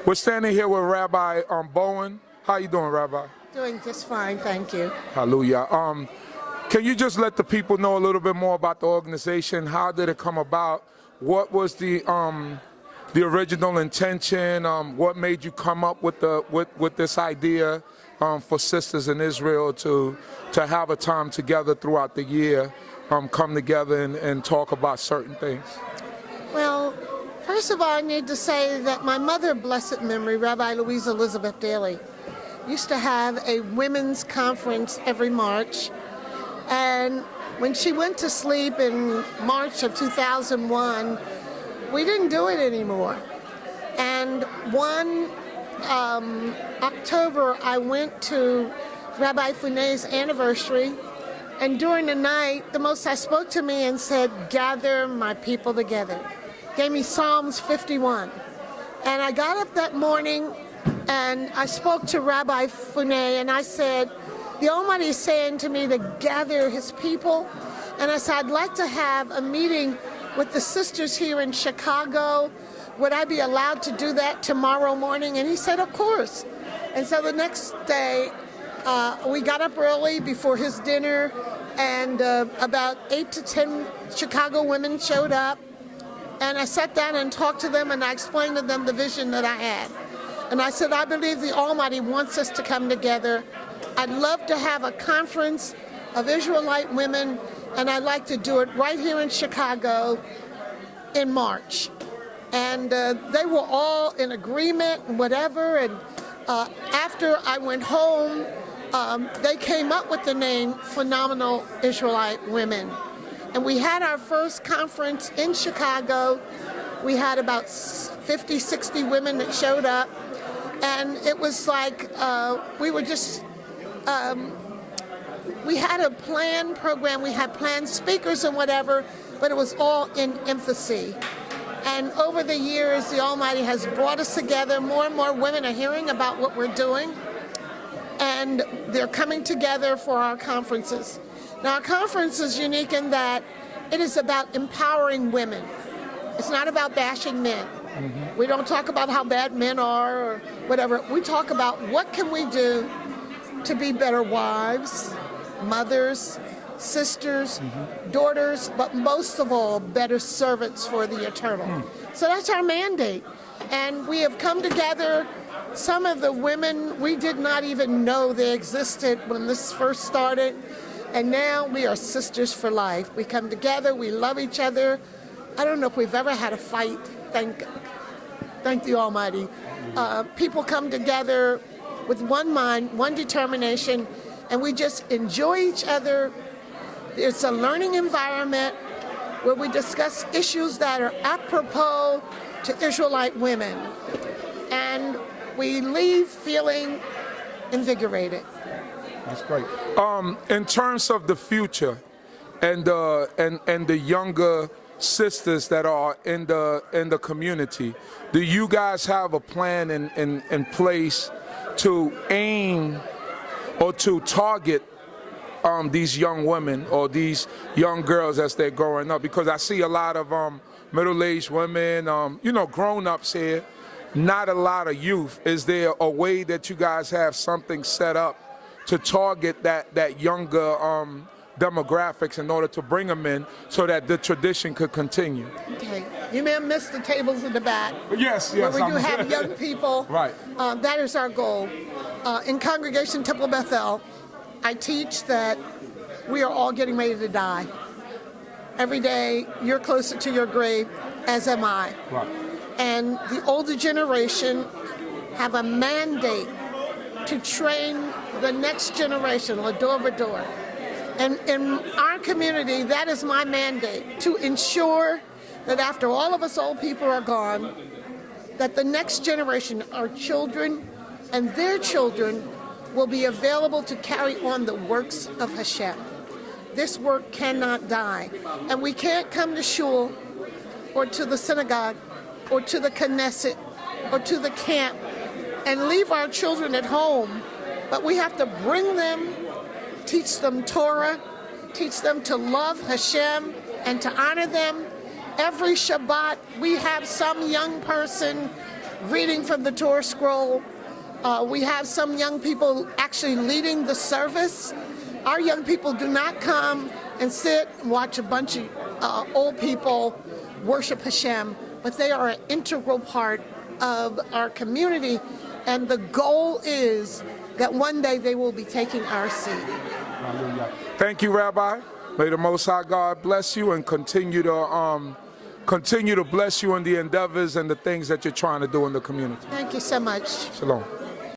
We're standing here with Rabbi Bowen. How you doing, Rabbi? Doing just fine, thank you. Hallelujah. Can you just let the people know a little bit more about the organization? How did it come about? What was the original intention? What made you come up with this idea for sisters in Israel to have a time together throughout the year, come together and talk about certain things? Well, first of all, I need to say that my mother, blessed memory, Rabbi Louise Elizabeth Daly, used to have a women's conference every March. And when she went to sleep in March of 2001, we didn't do it anymore. And one October, I went to Rabbi Funay's anniversary, and during the night, the Most High spoke to me and said, "Gather my people together." Gave me Psalms 51. And I got up that morning and I spoke to Rabbi Funay and I said, the Almighty is saying to me to gather his people. And I said, I'd like to have a meeting with the sisters here in Chicago. Would I be allowed to do that tomorrow morning? And he said, of course. And so the next day, we got up early before his dinner, and about 8 to 10 Chicago women showed up. And I sat down and talked to them, and I explained to them the vision that I had. And I said, I believe the Almighty wants us to come together. I'd love to have a conference of Israelite women, and I'd like to do it right here in Chicago in March. And they were all in agreement and whatever. And after I went home, they came up with the name Phenomenal Israelite Women. And we had our first conference in Chicago. We had about 50, 60 women that showed up. And it was like we were just, we had a planned program. We had planned speakers and whatever, but it was all in infancy. And over the years, the Almighty has brought us together. More and more women are hearing about what we're doing. And they're coming together for our conferences. Now, our conference is unique in that it is about empowering women. It's not about bashing men. Mm-hmm. We don't talk about how bad men are or whatever. We talk about what can we do to be better wives, mothers, sisters, daughters, but most of all, better servants for the eternal. So that's our mandate. And we have come together. Some of the women, we did not even know they existed when this first started. And now we are sisters for life. We come together, we love each other. I don't know if we've ever had a fight, thank the Almighty. People come together with one mind, one determination, and we just enjoy each other. It's a learning environment where we discuss issues that are apropos to Israelite women. And we leave feeling invigorated. That's great. In terms of the future and the younger sisters that are in the community, do you guys have a plan in place to aim or to target these young women or these young girls as they're growing up? Because I see a lot of middle-aged women, grown-ups here, not a lot of youth. Is there a way that you guys have something set up to target that younger demographics in order to bring them in so that the tradition could continue? Okay, you may have missed the tables in the back. Yes. Where we do have young people. Right. That is our goal. In Congregation Temple Bethel, I teach that we are all getting ready to die. Every day, you're closer to your grave, as am I. Right. And the older generation have a mandate to train the next generation, Lador Vador. And in our community, that is my mandate, to ensure that after all of us old people are gone, that the next generation, our children and their children, will be available to carry on the works of Hashem. This work cannot die. And we can't come to shul or to the synagogue or to the Knesset or to the camp and leave our children at home, but we have to bring them, teach them Torah, teach them to love Hashem and to honor them. Every Shabbat, we have some young person reading from the Torah scroll. We have some young people actually leading the service. Our young people do not come and sit and watch a bunch of old people worship Hashem, but they are an integral part of our community, and the goal is that one day they will be taking our seat. Hallelujah. Thank you, Rabbi. May the Most High God bless you and continue to bless you in the endeavors and the things that you're trying to do in the community. Thank you so much. Shalom.